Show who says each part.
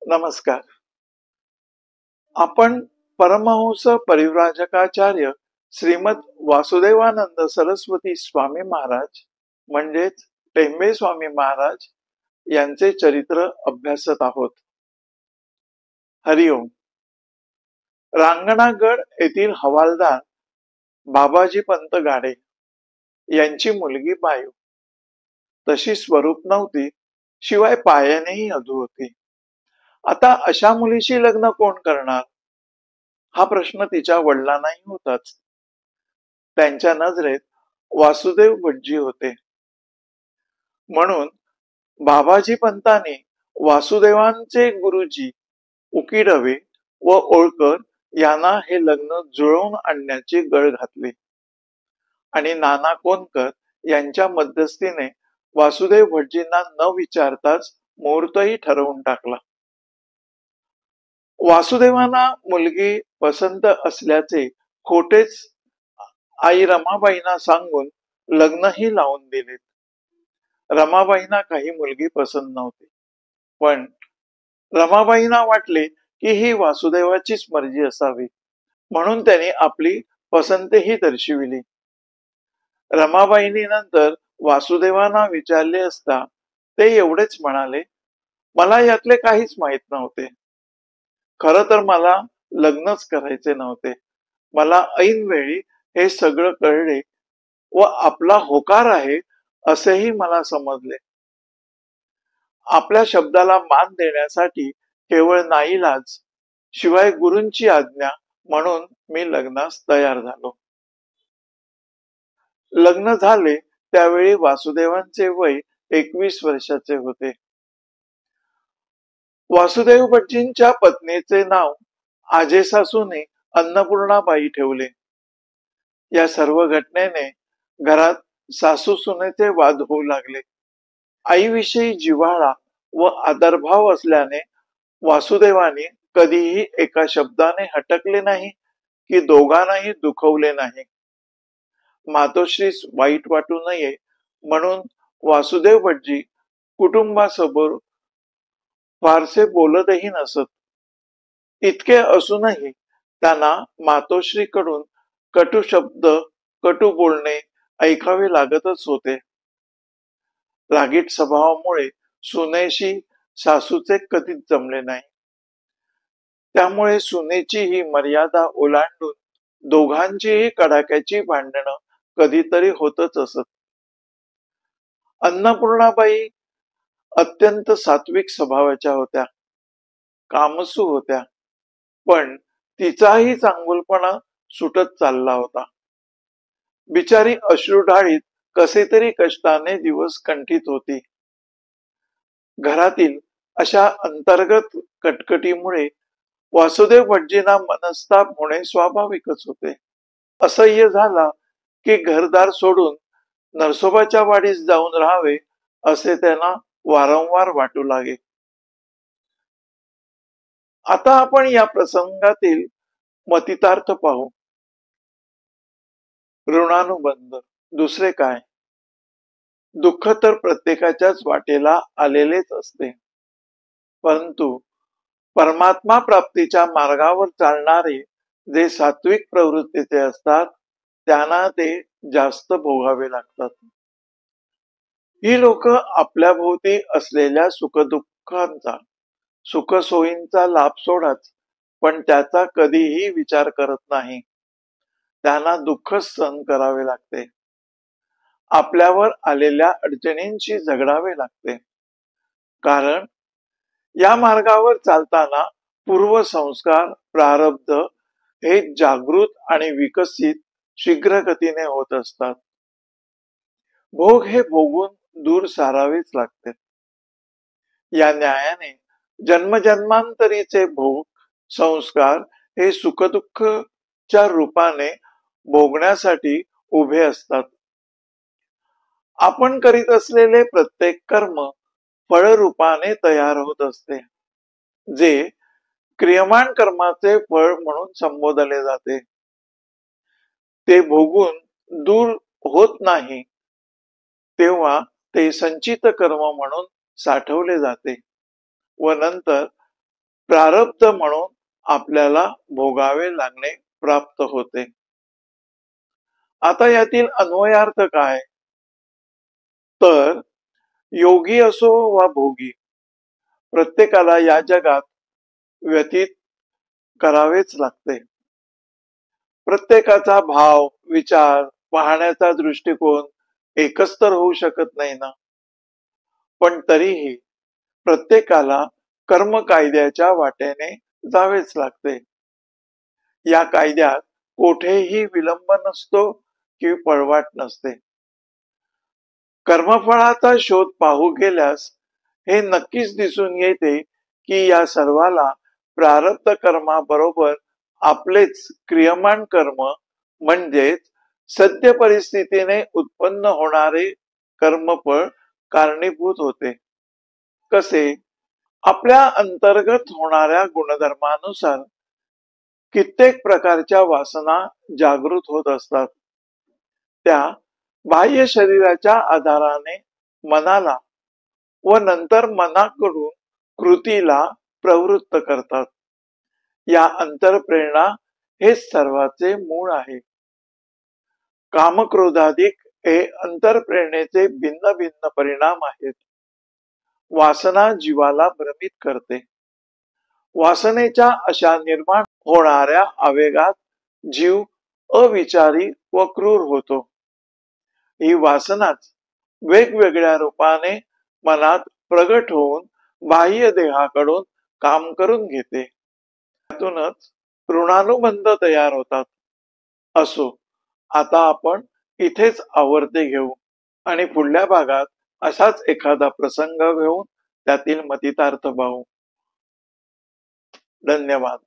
Speaker 1: नमस्कार. आपण परमहंस परिव्राजकाचार्य श्रीमद वासुदेवानंद सरस्वती स्वामी महाराज म्हणजेच टेंबे स्वामी महाराज यांचे चरित्र अभ्यासत आहोत. हरिओम. रांगणागड येथील हवालदार बाबाजी पंत गाडे यांची मुलगी बायू तशी स्वरूप नव्हती, शिवाय पायानेही अधू होती. आता अशा मुलीशी लग्न कोण करणार हा प्रश्न तिच्या वडिलांनाही होताच. त्यांच्या नजरेत वासुदेव भटजी होते. म्हणून बाबाजी पंतांनी वासुदेवांचे गुरुजी उकिडवे व ओळकर यांना हे लग्न जुळवून आणण्याची गळ घातली आणि नाना कोणकर यांच्या मध्यस्थीने वासुदेव भटजींना न विचारताच मुहूर्तही ठरवून टाकला. वासुदेवांना मुलगी पसंत असल्याचे खोटेच आई रमाबाईंना सांगून लग्नही लावून दिले. रमाबाईंना काही मुलगी पसंत नव्हती, पण रमाबाईंना वाटले की ही वासुदेवाचीच मर्जी असावी, म्हणून त्यांनी आपली पसंतीही दर्शविली. रमाबाईंनी नंतर वासुदेवांना विचारले असता ते एवढेच म्हणाले, मला यातले काहीच माहित नव्हते. खरं तर मला लग्नच करायचे नव्हते. मला ऐन वेळी हे सगळं कळले व आपला होकार आहे असेही मला समजले. आपल्या शब्दाला मान देण्यासाठी केवळ नाईलाज, शिवाय गुरूंची आज्ञा म्हणून मी लग्नास तयार झालो. लग्न झाले त्यावेळी वासुदेवांचे वय 21 वर्षाचे होते. वासुदेव भटजींच्या पत्नीचे नाव आजेसासूने अन्नपूर्णाबाई ठेवले. या सर्व घटनेने घरात सासू सुनेचे वाद होऊ लागले. आईविषयी जिव्हाळा व आदरभाव असल्याने वासुदेवाने कधीही एका शब्दाने हटकले नाही की दोघांनाही दुखवले नाही. मातोश्रीस वाईट वाटू नये म्हणून वासुदेव भटजी कुटुंबासमोर फारसे बोलतही नसत. इतके असूनही त्यांना मातोश्रीकडून कटू शब्द, कटू बोलणे ऐकावे लागतच होते. रागीट स्वभावामुळे सुनेशी सासूचे कधीच जमले नाही. त्यामुळे सुनेची ही मर्यादा ओलांडून दोघांचीही कडाक्याची भांडणं कधीतरी होतच असत. अन्नपूर्णाबाई अत्यंत सात्विक स्वभावाच्या होत्या, कामसू होत्या, पण तिचाही चांगुलपणा सुटत चालला होता. बिचारी अश्रुढाळीत कसे तरी कष्टाने दिवस कंठीत होती. घरातील अशा अंतर्गत कटकटीमुळे वासुदेव भटजींना मनस्ताप होणे स्वाभाविकच होते. असह्य झाला की घरदार सोडून नरसोबाच्या वाडीस जाऊन राहावे असे त्यांना वारंवार वाटू लागे. आता आपण या प्रसंगातील मतितार्थ पाहू. ऋणानुबंध दुसरे काय? दुःख तर प्रत्येकाच्याच वाटेला आलेलेच असते, परंतु परमात्मा प्राप्तीच्या मार्गावर चालणारे जे सात्विक प्रवृत्तीचे असतात त्यांना ते जास्त भोगावे लागतात. ही लोक आपल्या भोवती असलेल्या सुखदुःखांचा, सुखसोयींचा लाभ सोडाच, पण त्याचा कधीही विचार करत नाही. त्यांना दुःख सहन करावे लागते. आपल्यावर आलेल्या अडचणींशी झगडावे लागते. कारण या मार्गावर चालताना पूर्वसंस्कार, प्रारब्ध हे जागृत आणि विकसित शीघ्र गतीने होत असतात. भोग हे भोगून दूर सारावेच लागते. या न्यायाने जन्मजन्मांतरीचे भोग संस्कार हे सुखदुःखच्या रूपाने भोगण्यासाठी उभे असतात. आपण करीत असलेले प्रत्येक कर्म फळरूपाने तयार होत असते, जे क्रियमाण कर्माचे फळ म्हणून संबोधले जाते. ते भोगून दूर होत नाही तेव्हा ते संचित कर्म म्हणून साठवले जाते व नंतर प्रारब्ध म्हणून आपल्याला भोगावे लागणे प्राप्त होते. आता यातील अन्वयार्थ काय? तर योगी असो वा भोगी, प्रत्येकाला या जगात व्यतीत करावेच लागते. प्रत्येकाचा भाव, विचार, पाहण्याचा दृष्टिकोन एकच तर होऊ शकत नाही ना. पण तरीही प्रत्येकाला कर्म कायद्याच्या वाटेने जावेच लागते. या कायद्यात कोठेही विलंब नसतो कि पळवाट नसते. कर्मफळाचा शोध पाहू गेल्यास हे नक्कीच दिसून येते की या सर्वाला प्रारब्ध कर्माबरोबर आपलेच क्रियमान कर्म म्हणजेच सद्य परिस्थितीने उत्पन्न होणारे कर्मफळ कारणीभूत होते. कसे? आपल्या अंतर्गत होणाऱ्या गुणधर्मानुसार कित्येक प्रकारच्या वासना जागृत होत असतात. त्या बाह्य शरीराच्या आधाराने मनाला व नंतर मनाकडून कृतीला प्रवृत्त करतात. या अंतरप्रेरणा हे सर्वाचे मूळ आहे. कामक्रोधाधिक हे अंतरप्रेरणेचे भिन्न भिन्न परिणाम आहेत. वासना जीवाला भ्रमित करते. वासनेच्या अशा निर्माण होणाऱ्या आवेगात जीव अविचारी व क्रूर होतो. ही वासनाच वेगवेगळ्या रूपाने मनात प्रगट होऊन बाह्य देहाकडून काम करून घेते. त्यातूनच ऋणानुबंध तयार होतात. असो, आता आपण इथेच आवर्ते घेऊ आणि पुढल्या भागात असाच एखादा प्रसंग घेऊन त्यातील मतितार्थ पाहू. धन्यवाद.